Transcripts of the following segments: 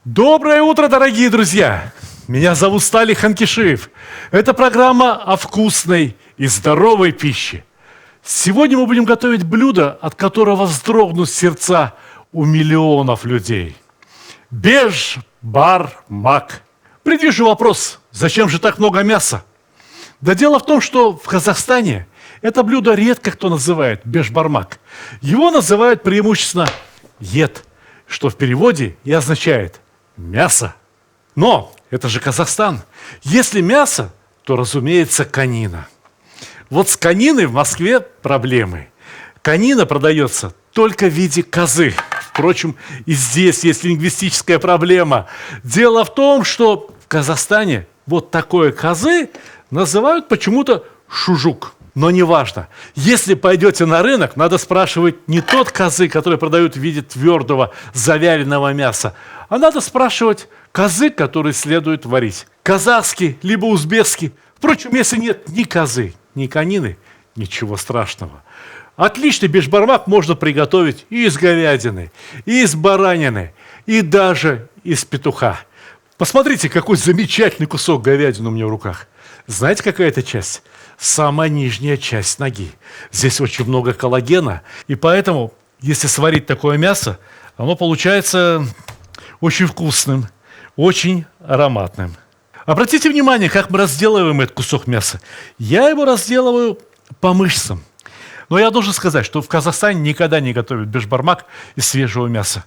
Доброе утро, дорогие друзья! Меня зовут Стали Ханкишиев. Это программа о вкусной и здоровой пище. Сегодня мы будем готовить блюдо, от которого вздрогнут сердца у миллионов людей. Бешбармак. Предвижу вопрос, зачем же так много мяса? Да дело в том, что в Казахстане это блюдо редко кто называет бешбармак. Его называют преимущественно ед, что в переводе и означает мясо. Но это же Казахстан. Если мясо, то, разумеется, конина. Вот с кониной в Москве проблемы. Конина продается только в виде козы. Впрочем, и здесь есть лингвистическая проблема. Дело в том, что в Казахстане вот такой козы называют почему-то шужук. Но неважно. Если пойдете на рынок, надо спрашивать не тот козы, который продают в виде твердого завяленного мяса, а надо спрашивать козы, которые следует варить. Казахский, либо узбекский. Впрочем, если нет ни козы, ни конины, ничего страшного. Отличный бешбармак можно приготовить и из говядины, и из баранины, и даже из петуха. Посмотрите, какой замечательный кусок говядины у меня в руках. Знаете, какая это часть? Самая нижняя часть ноги. Здесь очень много коллагена, и поэтому, если сварить такое мясо, оно получается очень вкусным, очень ароматным. Обратите внимание, как мы разделываем этот кусок мяса. Я его разделываю по мышцам. Но я должен сказать, что в Казахстане никогда не готовят бешбармак из свежего мяса.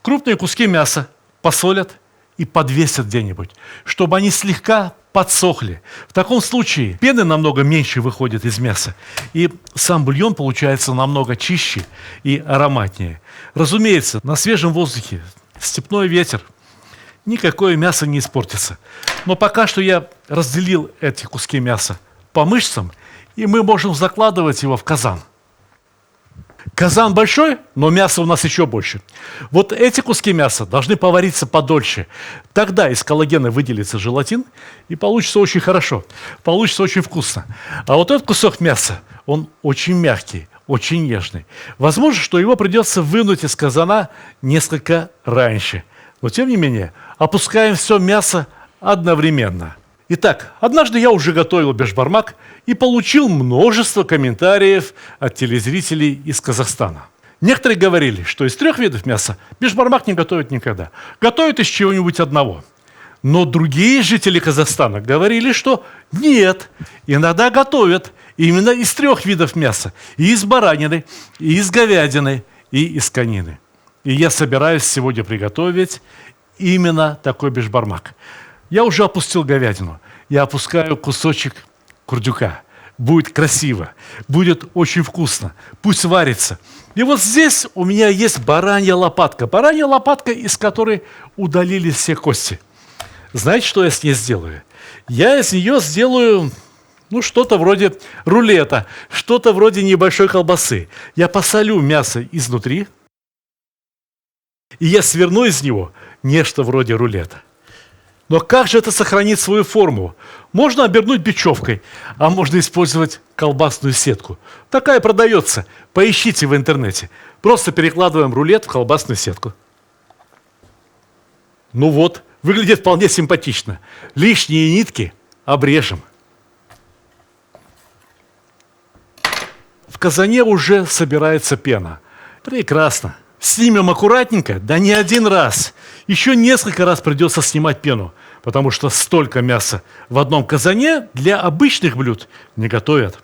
Крупные куски мяса посолят и подвесят где-нибудь, чтобы они слегка подсохли. В таком случае пены намного меньше выходит из мяса, и сам бульон получается намного чище и ароматнее. Разумеется, на свежем воздухе степной ветер, никакое мясо не испортится. Но пока что я разделил эти куски мяса по мышцам, и мы можем закладывать его в казан. Казан большой, но мяса у нас еще больше. Вот эти куски мяса должны повариться подольше. Тогда из коллагена выделится желатин, и получится очень хорошо, получится очень вкусно. А вот этот кусок мяса, он очень мягкий, очень нежный. Возможно, что его придется вынуть из казана несколько раньше. Но тем не менее, опускаем все мясо одновременно. Итак, однажды я уже готовил бешбармак и получил множество комментариев от телезрителей из Казахстана. Некоторые говорили, что из 3 видов мяса бешбармак не готовят никогда. Готовят из чего-нибудь одного. Но другие жители Казахстана говорили, что нет, иногда готовят именно из 3 видов мяса. И из баранины, и из говядины, и из конины. И я собираюсь сегодня приготовить именно такой бешбармак. Я уже опустил говядину. Я опускаю кусочек курдюка. Будет красиво, будет очень вкусно. Пусть варится. И вот здесь у меня есть баранья лопатка. Баранья лопатка, из которой удалили все кости. Знаете, что я с ней сделаю? Я из нее сделаю что-то вроде рулета, что-то вроде небольшой колбасы. Я посолю мясо изнутри, и я сверну из него нечто вроде рулета. Но как же это сохранить свою форму? Можно обернуть бечевкой, а можно использовать колбасную сетку. Такая продается. Поищите в интернете. Просто перекладываем рулет в колбасную сетку. Ну вот, выглядит вполне симпатично. Лишние нитки обрежем. В казане уже собирается пена. Прекрасно. Снимем аккуратненько, да не один раз. Еще несколько раз придется снимать пену, потому что столько мяса в одном казане для обычных блюд не готовят.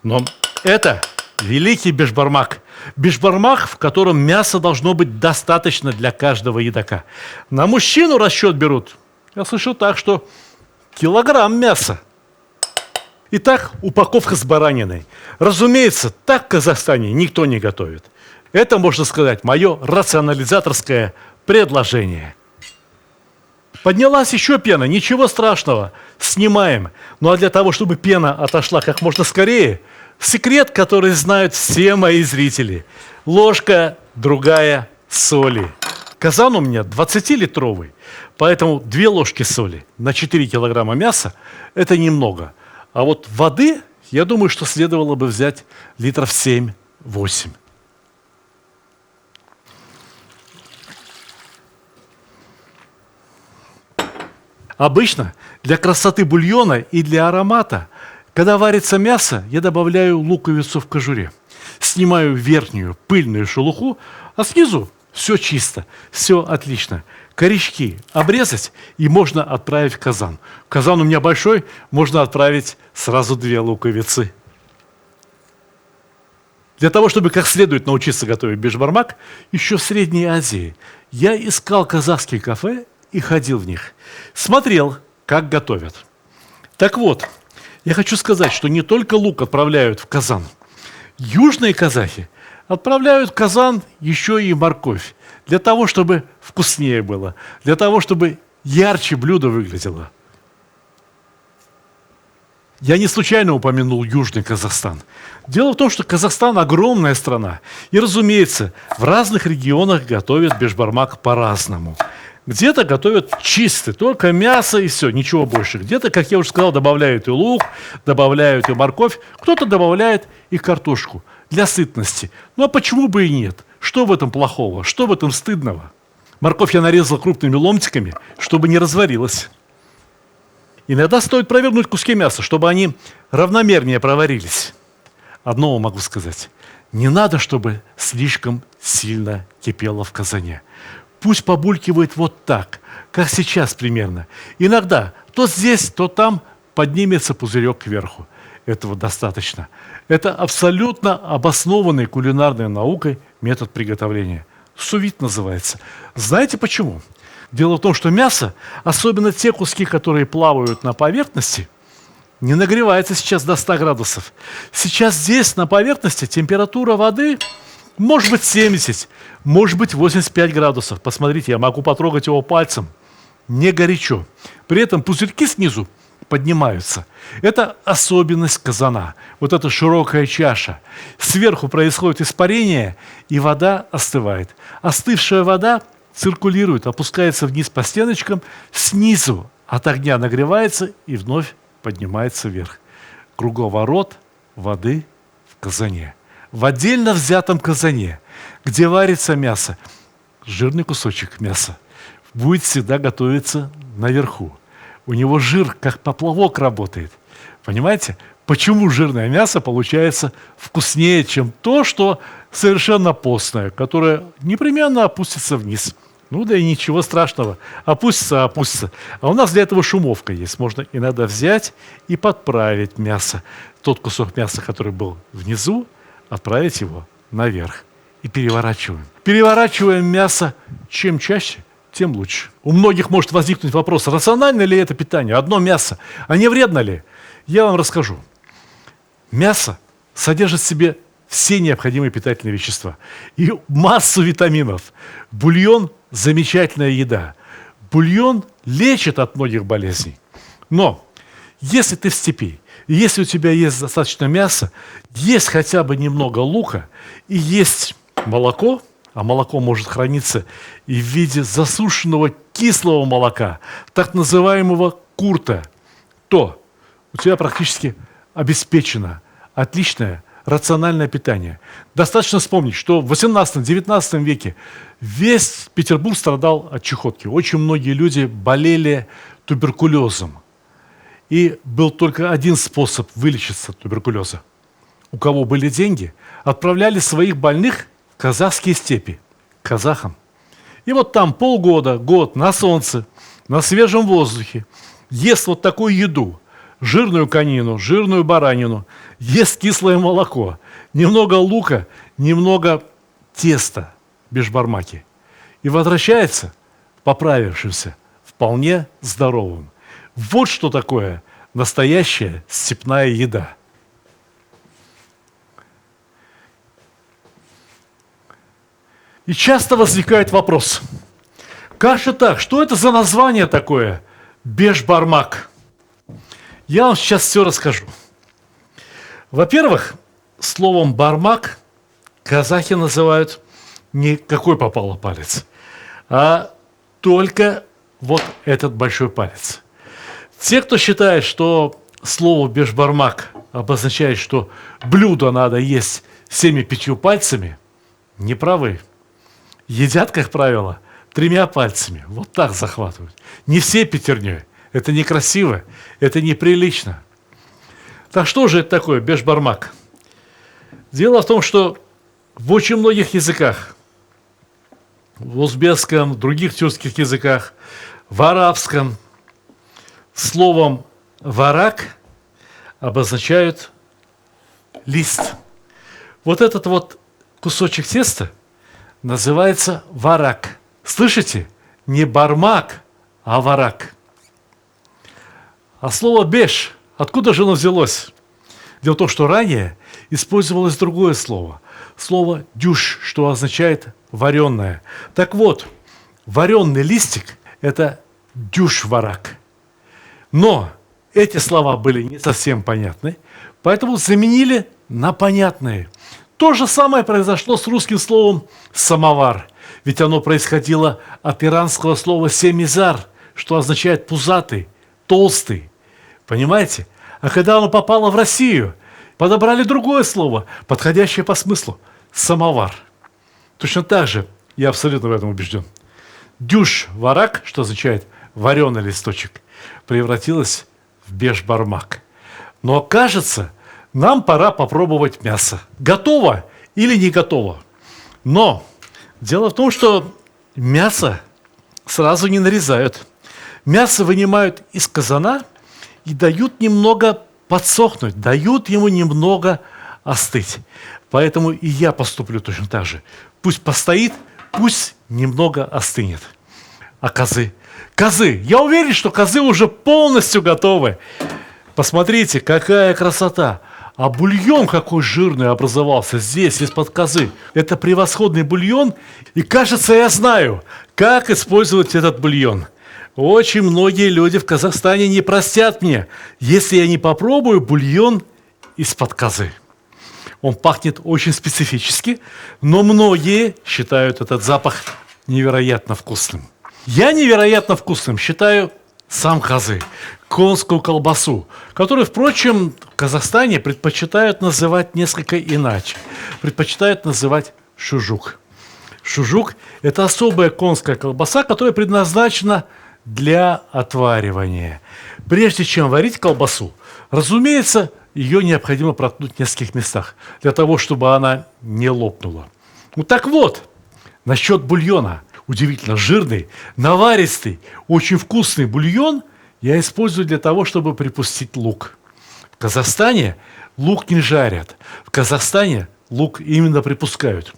Но это великий бешбармак. Бешбармак, в котором мяса должно быть достаточно для каждого едока. На мужчину расчет берут, я слышу так, что килограмм мяса. Итак, упаковка с бараниной. Разумеется, так в Казахстане никто не готовит. Это, можно сказать, мое рационализаторское предложение. Поднялась еще пена, ничего страшного, снимаем. Ну а для того, чтобы пена отошла как можно скорее, секрет, который знают все мои зрители. Ложка другая соли. Казан у меня 20-литровый, поэтому 2 ложки соли на 4 килограмма мяса – это немного. А вот воды, я думаю, что следовало бы взять литров 7-8. Обычно для красоты бульона и для аромата, когда варится мясо, я добавляю луковицу в кожуре. Снимаю верхнюю пыльную шелуху, а снизу все чисто, все отлично. Корешки обрезать, и можно отправить в казан. Казан у меня большой, можно отправить сразу 2 луковицы. Для того, чтобы как следует научиться готовить бешбармак, еще в Средней Азии я искал казахские кафе и ходил в них. Смотрел, как готовят. Так вот, я хочу сказать, что не только лук отправляют в казан. Южные казахи отправляют в казан еще и морковь. Для того, чтобы вкуснее было. Для того, чтобы ярче блюдо выглядело. Я не случайно упомянул Южный Казахстан. Дело в том, что Казахстан огромная страна. И, разумеется, в разных регионах готовят бешбармак по-разному. Где-то готовят чистый, только мясо и все, ничего больше. Где-то, как я уже сказал, добавляют и лук, добавляют и морковь. Кто-то добавляет и картошку для сытности. Ну а почему бы и нет? Что в этом плохого? Что в этом стыдного? Морковь я нарезал крупными ломтиками, чтобы не разварилась. Иногда стоит провернуть куски мяса, чтобы они равномернее проварились. Одно могу сказать. Не надо, чтобы слишком сильно кипело в казане. Пусть побулькивает вот так, как сейчас примерно. Иногда то здесь, то там поднимется пузырек кверху. Этого достаточно. Это абсолютно обоснованный кулинарной наукой метод приготовления. Сувид называется. Знаете почему? Дело в том, что мясо, особенно те куски, которые плавают на поверхности, не нагревается сейчас до 100 градусов. Сейчас здесь, на поверхности, температура воды может быть 70, может быть 85 градусов. Посмотрите, я могу потрогать его пальцем. Не горячо. При этом пузырьки снизу поднимаются. Это особенность казана. Вот эта широкая чаша. Сверху происходит испарение, и вода остывает. Остывшая вода циркулирует, опускается вниз по стеночкам, снизу от огня нагревается и вновь поднимается вверх. Круговорот воды в казане. В отдельно взятом казане, где варится мясо, жирный кусочек мяса будет всегда готовиться наверху. У него жир как поплавок работает. Понимаете? Почему жирное мясо получается вкуснее, чем то, что совершенно постное, которое непременно опустится вниз? Ну да и ничего страшного. Опустится, опустится. А у нас для этого шумовка есть. Можно иногда взять и подправить мясо. Тот кусок мяса, который был внизу, отправить его наверх. И переворачиваем. Переворачиваем мясо чем чаще, тем лучше. У многих может возникнуть вопрос, рационально ли это питание? Одно мясо. А не вредно ли? Я вам расскажу. Мясо содержит в себе все необходимые питательные вещества и массу витаминов. Бульон – замечательная еда. Бульон лечит от многих болезней. Но если ты в степи, если у тебя есть достаточно мяса, есть хотя бы немного лука и есть молоко, а молоко может храниться и в виде засушенного кислого молока, так называемого курта, то у тебя практически обеспечено отличное рациональное питание. Достаточно вспомнить, что в 18-19 веке весь Петербург страдал от чехотки. Очень многие люди болели туберкулезом. И был только один способ вылечиться от туберкулеза. У кого были деньги, отправляли своих больных в казахские степи, к казахам. И вот там полгода, год на солнце, на свежем воздухе ест вот такую еду. Жирную конину, жирную баранину, ест кислое молоко, немного лука, немного теста, бешбармаки. И возвращается поправившимся, вполне здоровым. Вот что такое настоящая степная еда. И часто возникает вопрос, как же так, что это за название такое бешбармак? Я вам сейчас все расскажу. Во-первых, словом бармак казахи называют не какой попало палец, а только вот этот большой палец. Те, кто считает, что слово бешбармак обозначает, что блюдо надо есть всеми 5 пальцами, не правы. Едят, как правило, 3 пальцами. Вот так захватывают. Не всей пятерней. Это некрасиво, это неприлично. Так что же это такое бешбармак? Дело в том, что в очень многих языках, в узбекском, в других тюркских языках, в арабском, словом «варак» обозначают лист. Вот этот вот кусочек теста называется варак. Слышите? Не бармак, а варак. А слово «беш» откуда же оно взялось? Дело в том, что ранее использовалось другое слово. Слово «дюш», что означает «вареное». Так вот, вареный листик – это дюш-варак. Но эти слова были не совсем понятны, поэтому заменили на понятные. То же самое произошло с русским словом «самовар», ведь оно происходило от иранского слова «семизар», что означает «пузатый», «толстый». Понимаете? А когда оно попало в Россию, подобрали другое слово, подходящее по смыслу – «самовар». Точно так же, я абсолютно в этом убежден, дюш-варак, что означает «вареный листочек», превратилось в бешбармак. Но кажется, нам пора попробовать мясо. Готово или не готово? Но дело в том, что мясо сразу не нарезают. Мясо вынимают из казана и дают немного подсохнуть, дают ему немного остыть. Поэтому и я поступлю точно так же. Пусть постоит, пусть немного остынет. А козы? Козы! Я уверен, что козы уже полностью готовы. Посмотрите, какая красота! А бульон какой жирный образовался здесь, из-под козы. Это превосходный бульон. И кажется, я знаю, как использовать этот бульон. Очень многие люди в Казахстане не простят мне, если я не попробую бульон из-под козы. Он пахнет очень специфически, но многие считают этот запах невероятно вкусным. Я невероятно вкусным считаю сам козы, конскую колбасу, которую, впрочем, в Казахстане предпочитают называть несколько иначе. Предпочитают называть шужук. Шужук – это особая конская колбаса, которая предназначена для отваривания. Прежде чем варить колбасу, разумеется, ее необходимо проткнуть в нескольких местах, для того, чтобы она не лопнула. Ну так вот, насчет бульона. Удивительно жирный, наваристый, очень вкусный бульон я использую для того, чтобы припустить лук. В Казахстане лук не жарят. В Казахстане лук именно припускают.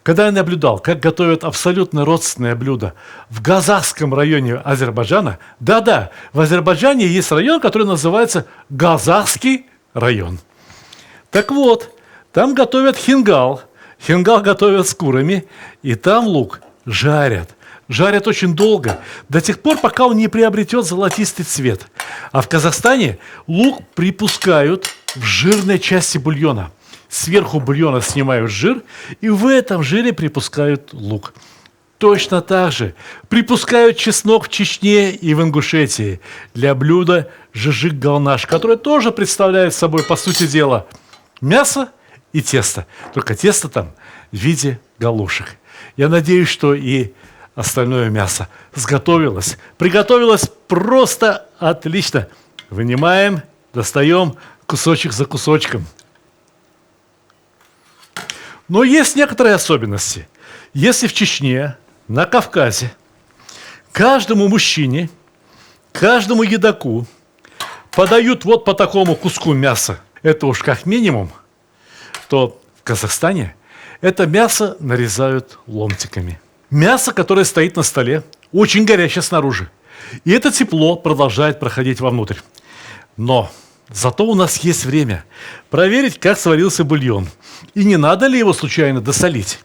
Когда я наблюдал, как готовят абсолютно родственное блюдо в Газахском районе Азербайджана, да-да, в Азербайджане есть район, который называется Газахский район. Так вот, там готовят хингал. Хингал готовят с курами, и там лук жарят. Жарят очень долго, до тех пор, пока он не приобретет золотистый цвет. А в Казахстане лук припускают в жирной части бульона. Сверху бульона снимают жир, и в этом жире припускают лук. Точно так же припускают чеснок в Чечне и в Ингушетии для блюда жижик-галнаш, которое тоже представляет собой, по сути дела, мясо и тесто. Только тесто там в виде галушек. Я надеюсь, что и остальное мясо сготовилось, приготовилось просто отлично. Вынимаем, достаем кусочек за кусочком. Но есть некоторые особенности. Если в Чечне, на Кавказе, каждому мужчине, каждому едоку подают вот по такому куску мяса, это уж как минимум, то в Казахстане это мясо нарезают ломтиками. Мясо, которое стоит на столе, очень горячее снаружи. И это тепло продолжает проходить вовнутрь. Но зато у нас есть время проверить, как сварился бульон. И не надо ли его случайно досолить.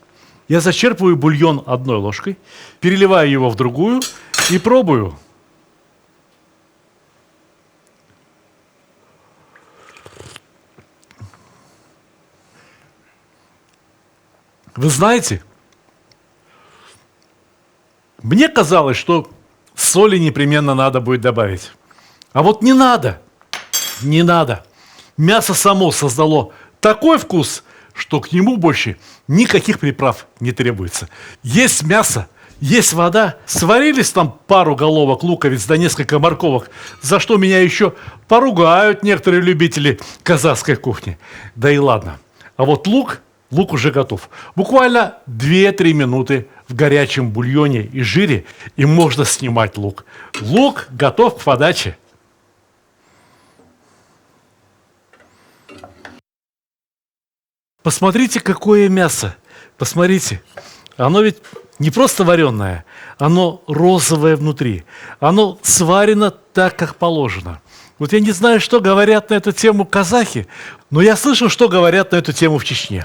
Я зачерпываю бульон одной ложкой, переливаю его в другую и пробую. Вы знаете, мне казалось, что соли непременно надо будет добавить. А вот не надо. Не надо. Мясо само создало такой вкус, что к нему больше никаких приправ не требуется. Есть мясо, Есть вода, сварились там пару головок луковиц да несколько морковок, за что меня еще поругают некоторые любители казахской кухни. Да и ладно. А вот лук уже готов. Буквально 2-3 минуты в горячем бульоне и жире, и можно снимать лук. Лук готов к подаче. Посмотрите, какое мясо. Посмотрите. Оно ведь не просто вареное, оно розовое внутри. Оно сварено так, как положено. Вот я не знаю, что говорят на эту тему казахи, но я слышал, что говорят на эту тему в Чечне.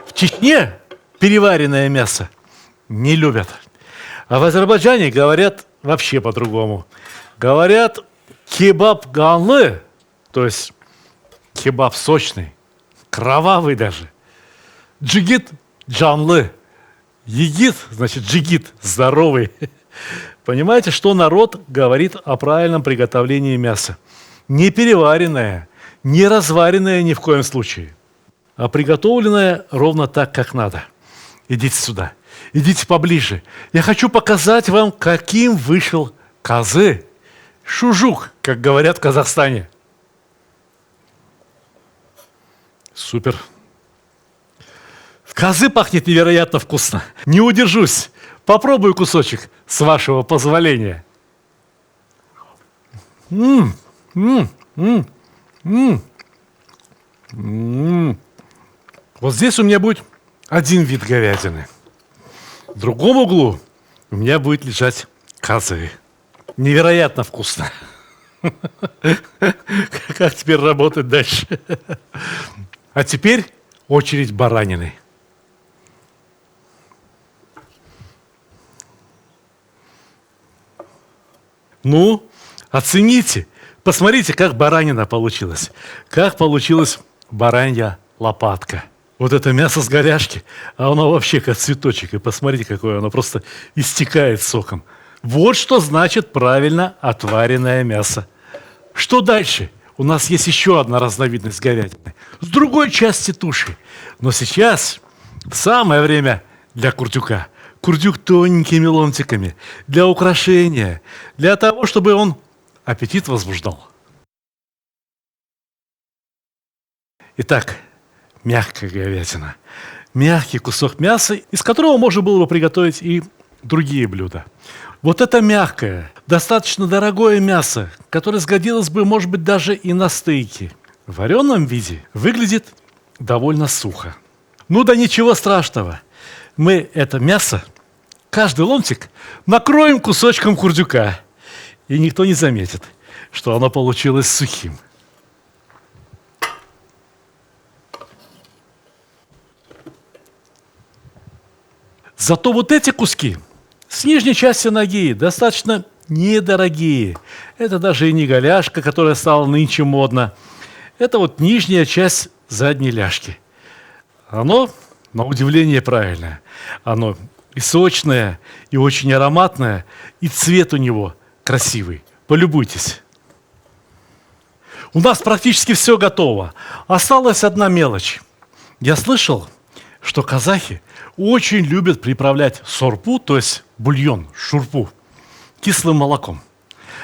В Чечне переваренное мясо не любят. А в Азербайджане говорят вообще по-другому. Говорят кебаб ганлы, то есть кебаб сочный, кровавый даже. Джигит джанлы. Егит, значит джигит, здоровый. Понимаете, что народ говорит о правильном приготовлении мяса? Не переваренное, не разваренное ни в коем случае, а приготовленное ровно так, как надо. Идите сюда, идите поближе. Я хочу показать вам, каким вышел казы. Шужук, как говорят в Казахстане. Супер. Казы пахнет невероятно вкусно. Не удержусь. Попробую кусочек, с вашего позволения. Вот здесь у меня будет один вид говядины. В другом углу у меня будет лежать казы. Невероятно вкусно. Как теперь работать дальше? А теперь очередь баранины. Ну, оцените. Посмотрите, как баранина получилась. Как получилась баранья лопатка. Вот это мясо с горяшки, а оно вообще как цветочек. И посмотрите, какое оно просто истекает соком. Вот что значит правильно отваренное мясо. Что дальше? У нас есть еще одна разновидность говядины. С другой части туши. Но сейчас самое время для курдюка. Курдюк тоненькими ломтиками, для украшения, для того, чтобы он аппетит возбуждал. Итак, мягкая говядина. Мягкий кусок мяса, из которого можно было бы приготовить и другие блюда. Вот это мягкое, достаточно дорогое мясо, которое сгодилось бы, может быть, даже и на стейки, в вареном виде выглядит довольно сухо. Ну да ничего страшного. Мы это мясо, каждый ломтик, накроем кусочком курдюка, и никто не заметит, что оно получилось сухим. Зато вот эти куски с нижней части ноги достаточно недорогие. Это даже и не голяшка, которая стала нынче модна. Это вот нижняя часть задней ляжки. Оно, на удивление, правильное. Оно и сочное, и очень ароматное, и цвет у него красивый. Полюбуйтесь. У нас практически все готово. Осталась одна мелочь. Я слышал, что казахи очень любят приправлять сорпу, то есть бульон, шурпу, кислым молоком.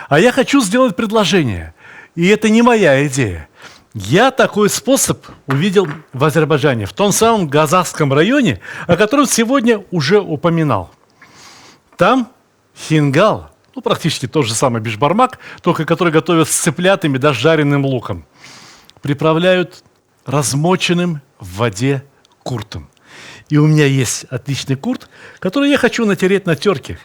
А я хочу сделать предложение. И это не моя идея. Я такой способ увидел в Азербайджане, в том самом Газахском районе, о котором сегодня уже упоминал. Там хингал, ну практически тот же самый бишбармак, только который готовят с цыплятами да с жареным луком, приправляют размоченным в воде куртом. И у меня есть отличный курт, который я хочу натереть на терке,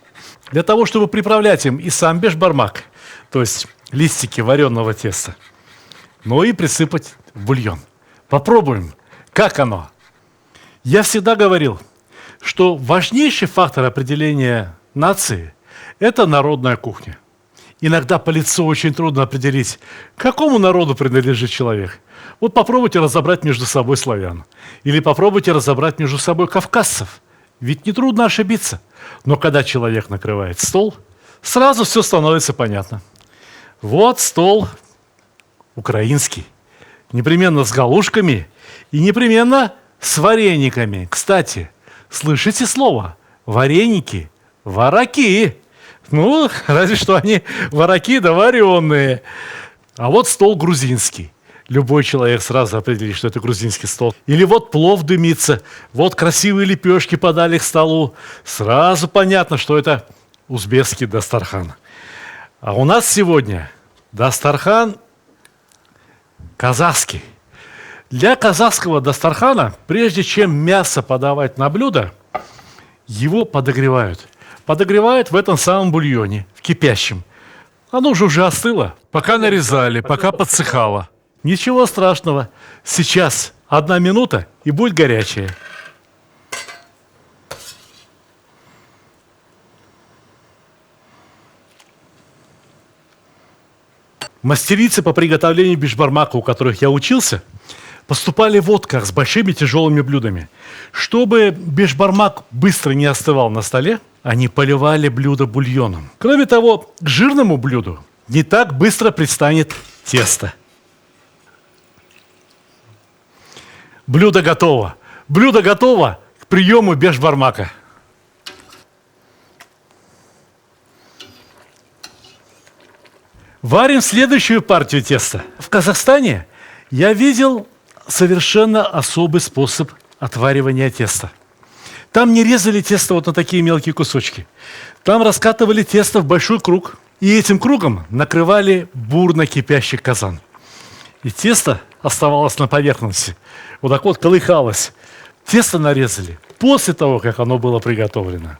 для того, чтобы приправлять им и сам бешбармак, то есть листики вареного теста, но и присыпать в бульон. Попробуем, как оно. Я всегда говорил, что важнейший фактор определения нации – это народная кухня. Иногда по лицу очень трудно определить, к какому народу принадлежит человек. Вот попробуйте разобрать между собой славян. Или попробуйте разобрать между собой кавказцев. Ведь нетрудно ошибиться. Но когда человек накрывает стол, сразу все становится понятно. Вот стол украинский. Непременно с галушками и непременно с варениками. Кстати, слышите слово? Вареники Вараки. Ну, разве что они вараки да вареные. А вот стол грузинский. Любой человек сразу определит, что это грузинский стол. Или вот плов дымится, вот красивые лепешки подали к столу. Сразу понятно, что это узбекский дастархан. А у нас сегодня дастархан казахский. Для казахского дастархана, прежде чем мясо подавать на блюдо, его подогревают. Подогревают в этом самом бульоне, в кипящем. Оно же уже остыло, пока нарезали, пока подсыхало. Ничего страшного. Сейчас 1 минута и будет горячее. Мастерицы по приготовлению бешбармака, у которых я учился, поступали вот как, с большими тяжелыми блюдами. Чтобы бешбармак быстро не остывал на столе, они поливали блюдо бульоном. Кроме того, к жирному блюду не так быстро пристанет тесто. Блюдо готово. Блюдо готово к приему бешбармака. Варим следующую партию теста. В Казахстане я видел совершенно особый способ отваривания теста. Там не резали тесто вот на такие мелкие кусочки. Там раскатывали тесто в большой круг. И этим кругом накрывали бурно кипящий казан. И тесто оставалось на поверхности. Вот так вот колыхалось. Тесто нарезали после того, как оно было приготовлено.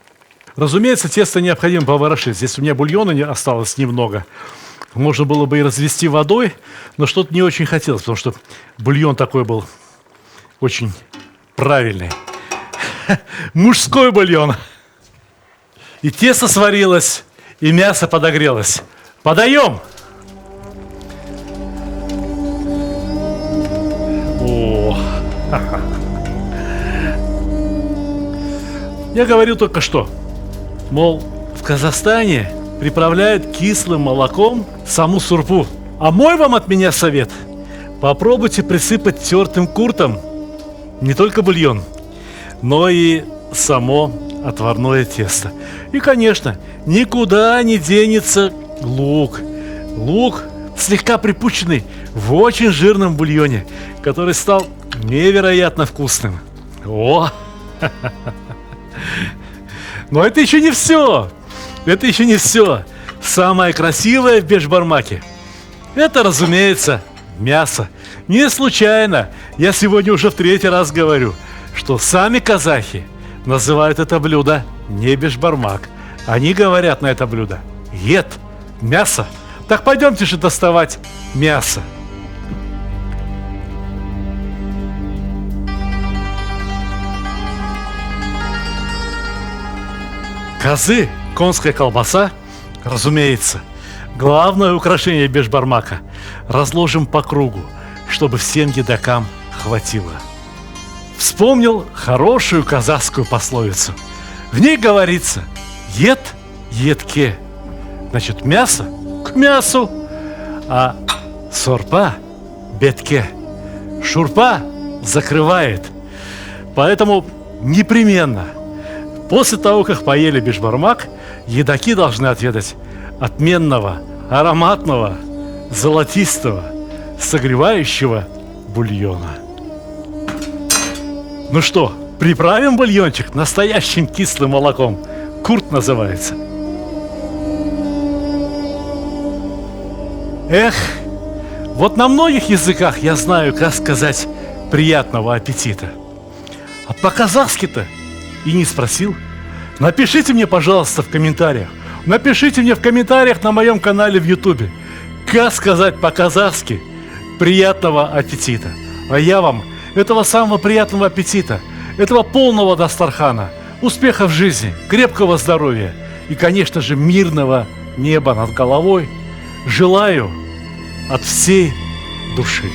Разумеется, тесто необходимо поворошить. Здесь у меня бульона осталось немного. Можно было бы и развести водой, но что-то не очень хотелось, потому что бульон такой был очень правильный. Мужской бульон. И тесто сварилось, и мясо подогрелось. Подаем! О, я говорил только что, мол, в Казахстане приправляют кислым молоком саму сурпу. А мой вам от меня совет: попробуйте присыпать тертым куртом не только бульон, но и само отварное тесто. И, конечно, никуда не денется лук. Лук, слегка припущенный в очень жирном бульоне, который стал невероятно вкусным. О! Но это еще не все. Это еще не все. Самое красивое в бешбармаке — это, разумеется, мясо. Не случайно я сегодня уже в 3-й раз говорю, что сами казахи называют это блюдо не бешбармак. Они говорят на это блюдо ед, мясо. Так пойдемте же доставать мясо. Козы, конская колбаса, разумеется, главное украшение бешбармака. Разложим по кругу, чтобы всем едокам хватило. Вспомнил хорошую казахскую пословицу. В ней говорится: ед едке. Значит, мясо к мясу, а сорпа бетке. Шурпа закрывает. Поэтому непременно после того, как поели бешбармак, едоки должны отведать отменного, ароматного, золотистого, согревающего бульона. Ну что, приправим бульончик настоящим кислым молоком. Курт называется. Эх, вот на многих языках я знаю, как сказать «приятного аппетита». А по-казахски-то и не спросил. Напишите мне, пожалуйста, в комментариях. Напишите мне в комментариях на моем канале в Ютубе, как сказать по-казахски «приятного аппетита». А я вам этого самого приятного аппетита, этого полного дастархана, успеха в жизни, крепкого здоровья и, конечно же, мирного неба над головой желаю от всей души.